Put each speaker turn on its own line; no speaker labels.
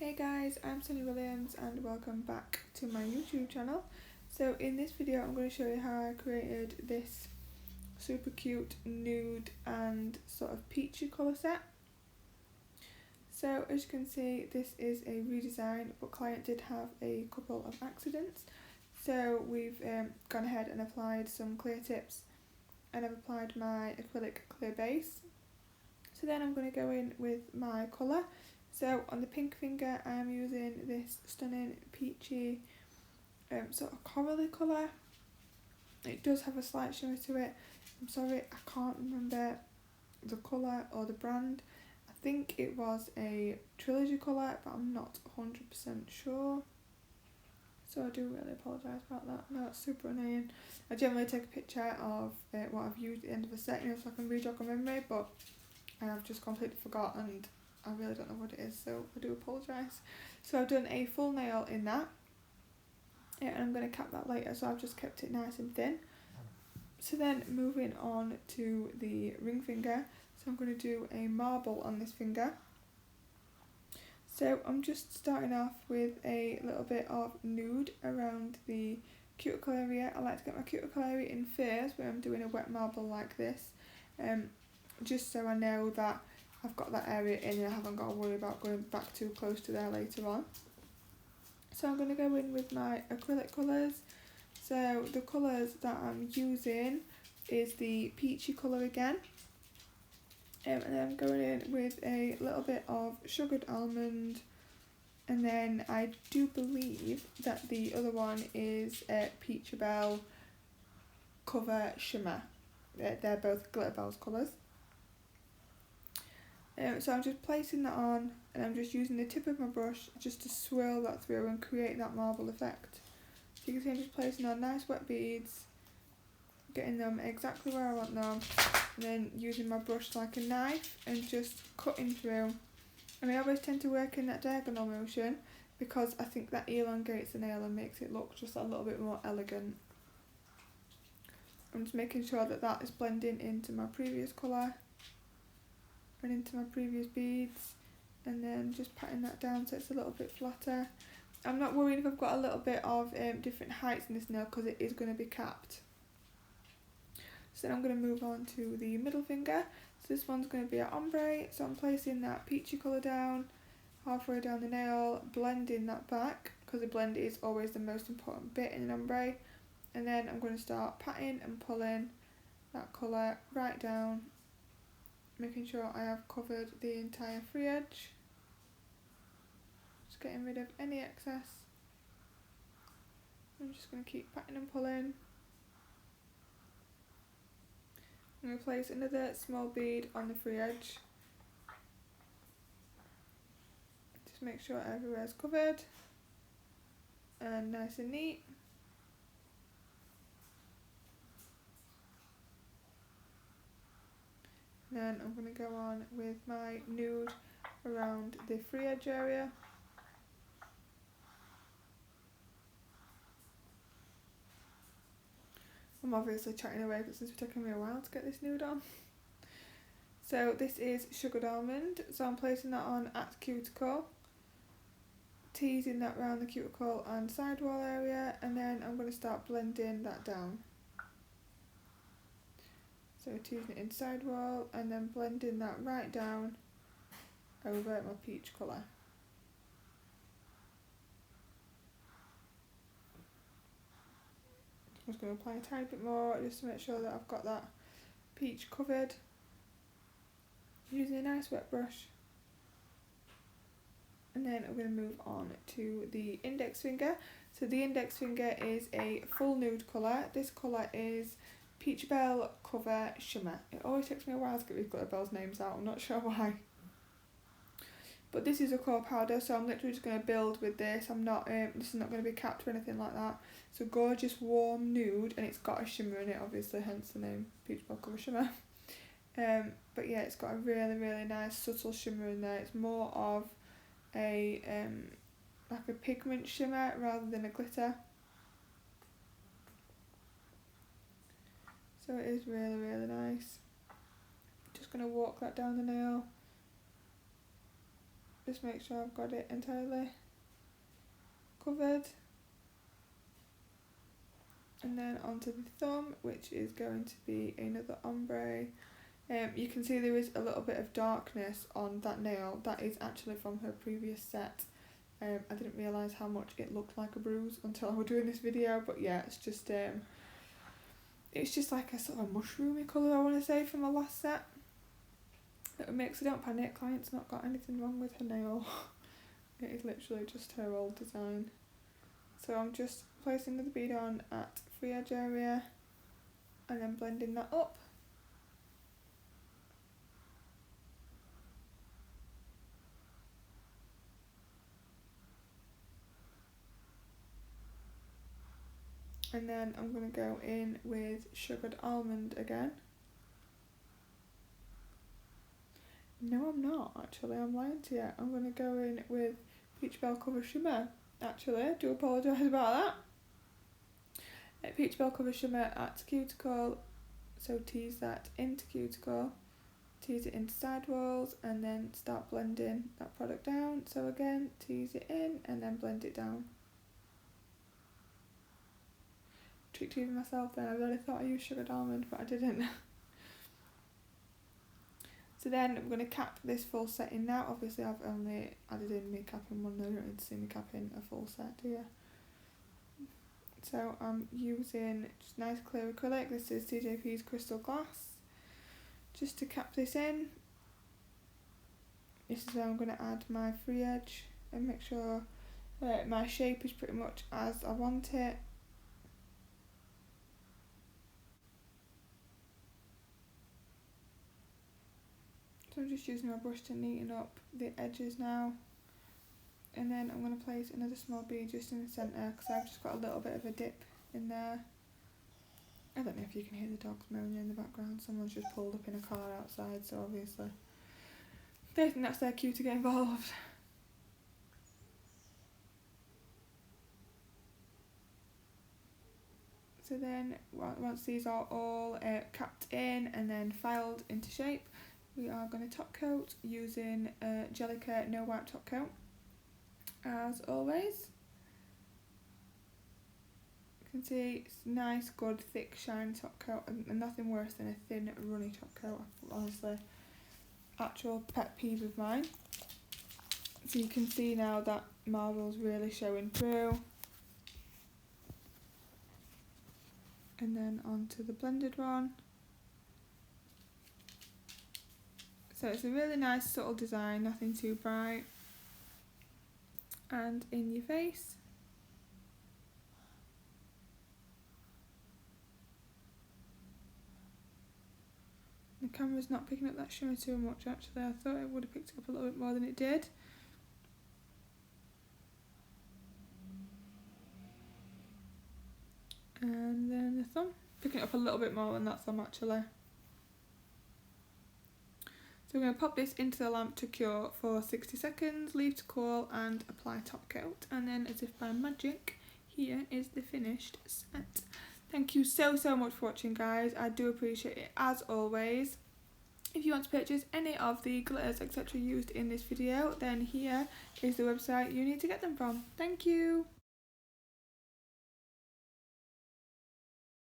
Hey guys, I'm Sonia Williams and welcome back to my YouTube channel. So in this video I'm going to show you how I created this super cute nude and sort of peachy colour set. So as you can see, this is a redesign, but client did have a couple of accidents. So we've gone ahead and applied some clear tips and I've applied my acrylic clear base. So then I'm going to go in with my colour. So on the pink finger I'm using this stunning peachy sort of corally colour. It does have a slight shimmer to it. I'm sorry, I can't remember the colour or the brand. I think it was a trilogy colour, but I'm not 100% sure. So I do really apologise about that. No, it's super annoying. I generally take a picture of what I've used at the end of a set, so I can re-jog a memory, but I've just completely forgotten and I really don't know what it is, so I do apologise. So I've done a full nail in that, and I'm going to cap that later, so I've just kept it nice and thin. So then moving on to the ring finger, so I'm going to do a marble on this finger. So I'm just starting off with a little bit of nude around the cuticle area. I like to get my cuticle area in first when I'm doing a wet marble like this, just so I know that I've got that area in and I haven't got to worry about going back too close to there later on. So I'm going to go in with my acrylic colours. So the colours that I'm using is the peachy colour again. And then I'm going in with a little bit of sugared almond, and then I do believe that the other one is Peach Bell Cover Shimmer. They're both Glitter Bells colours. So I'm just placing that on, and I'm just using the tip of my brush just to swirl that through and create that marble effect. So you can see I'm just placing on nice wet beads, getting them exactly where I want them, and then using my brush like a knife and just cutting through. And I always tend to work in that diagonal motion because I think that elongates the nail and makes it look just a little bit more elegant. I'm just making sure that that is blending into my previous colour and into my previous beads, and then just patting that down so it's a little bit flatter. I'm not worried if I've got a little bit of different heights in this nail because it is going to be capped. So then I'm going to move on to the middle finger. So this one's going to be an ombre, so I'm placing that peachy colour down, halfway down the nail, blending that back, because the blend is always the most important bit in an ombre. And then I'm going to start patting and pulling that colour right down, making sure I have covered the entire free edge. Just getting rid of any excess. I'm just going to keep patting and pulling. I'm going to place another small bead on the free edge. Just make sure everywhere's covered and nice and neat. Then I'm going to go on with my nude around the free edge area. I'm obviously chatting away because it's taken me a while to get this nude on. So this is sugared almond, so I'm placing that on at cuticle, teasing that around the cuticle and sidewall area, and then I'm going to start blending that down. So teasing it in sidewall and then blending that right down over my peach colour. I'm just going to apply a tiny bit more just to make sure that I've got that peach covered. Using a nice wet brush. And then I'm going to move on to the index finger. So the index finger is a full nude colour. This colour is Peach Bell Cover Shimmer. It always takes me a while to get these Glitter Bells names out, I'm not sure why. But this is a core powder, so I'm literally just going to build with this. This is not going to be capped or anything like that. So gorgeous warm nude, and it's got a shimmer in it, obviously, hence the name Peach Bell Cover Shimmer. But yeah, it's got a really, really nice subtle shimmer in there. It's more of a like a pigment shimmer rather than a glitter. So it is really, really nice. Just going to walk that down the nail. just make sure I've got it entirely covered. And then onto the thumb, which is going to be another ombre. You can see there is a little bit of darkness on that nail. That is actually from her previous set. I didn't realise how much it looked like a bruise until I was doing this video, but yeah, it's just like a sort of mushroomy colour, I want to say, from my last set. That makes, so don't panic, client's not got anything wrong with her nail. It is literally just her old design. So I'm just placing another bead on at free edge area and then blending that up. And then I'm going to go in with sugared almond again. No, I'm not actually, I'm lying to you. I'm going to go in with Peach Bell Cover Shimmer. Actually, I do apologise about that. Peach Bell Cover Shimmer at cuticle, so tease that into cuticle, tease it into side walls, and then start blending that product down. So again, tease it in and then blend it down. Tricked even myself then, I really thought I used sugared almond, but I didn't. So then I'm going to cap this full set in now. Obviously I've only added in me capping one, no, you don't need to see me capping a full set, do you? So I'm using just nice clear acrylic. This is CJP's Crystal Glass. Just to cap this in. This is where I'm going to add my free edge and make sure my shape is pretty much as I want it. So I'm just using my brush to neaten up the edges now. And then I'm going to place another small bead just in the centre because I've just got a little bit of a dip in there. I don't know if you can hear the dogs moaning in the background. Someone's just pulled up in a car outside, so obviously they think that's their cue to get involved. So then once these are all capped in and then filed into shape, we are going to top coat using Jellica No Wipe Top Coat, as always. You can see it's nice, good, thick, shiny top coat, and nothing worse than a thin, runny top coat. Honestly, actual pet peeve of mine. So you can see now that marble's really showing through. And then onto the blended one. So it's a really nice subtle design, nothing too bright. And in your face. The camera's not picking up that shimmer too much actually. I thought it would have picked it up a little bit more than it did. And then the thumb, picking it up a little bit more than that thumb actually. So we're going to pop this into the lamp to cure for 60 seconds, leave to cool and apply top coat. And then as if by magic, here is the finished set. Thank you so much for watching guys, I do appreciate it as always. If you want to purchase any of the glitters etc used in this video, then here is the website you need to get them from. Thank you!